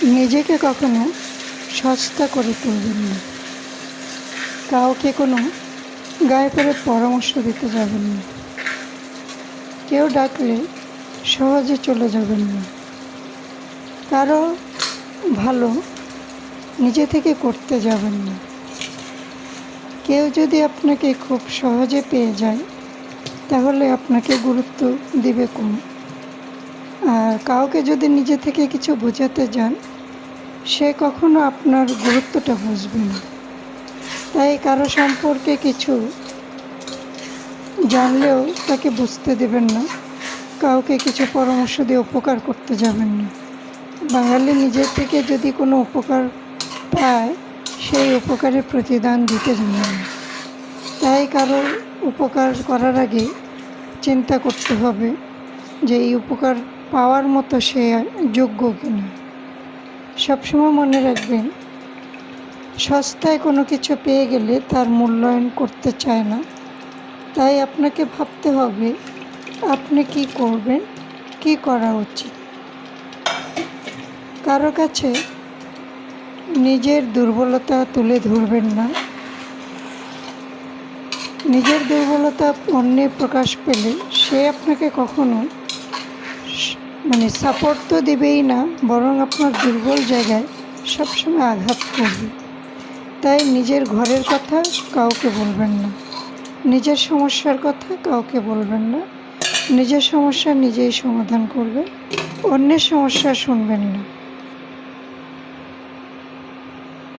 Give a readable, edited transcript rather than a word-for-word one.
নিজেকে কখনো সস্তা করে তুলবেন না। কাউকে কোনো গায়ে পড়ে পরামর্শ দিতে যাবেন না। কেউ ডাকলে সহজে চলে যাবেন না। কারো ভালো নিজে থেকে করতে যাবেন না। কেউ যদি আপনাকে খুব সহজে পেয়ে যায় তাহলে আপনাকে গুরুত্ব দিবে কম। আর কাউকে যদি নিজে থেকে কিছু বোঝাতে যান সে কখনো আপনার গুরুত্বটা বুঝবে না। তাই কারো সম্পর্কে কিছু জানলেও তাকে বুঝতে দেবেন না। কাউকে কিছু পরামর্শ দিয়ে উপকার করতে যাবেন না। বাঙালি নিজের থেকে যদি কোনো উপকার পায় সেই উপকারের প্রতিদান দিতে জানে না। তাই কারো উপকার করার আগে চিন্তা করতে হবে যে এই উপকার পাওয়ার মতো সে যোগ্য কিনা। সবসময় মনে রাখবেন, সস্তায় কোনো কিছু পেয়ে গেলে তার মূল্যায়ন করতে চায় না। তাই আপনাকে ভাবতে হবে আপনি কি করবেন, কি করা উচিত। কারো কাছে নিজের দুর্বলতা তুলে ধরবেন না। নিজের দুর্বলতা অন্যে প্রকাশ পেলে সে আপনাকে কখনো সাপোর্ট তো দেবেই না, বরং আপনার দুর্বল জায়গায় সবসময় আঘাত করবে। তাই নিজের ঘরের কথা কাউকে বলবেন না। নিজের সমস্যার কথা কাউকে বলবেন না। নিজের সমস্যা নিজেই সমাধান করবেন। অন্যের সমস্যা শুনবেন না।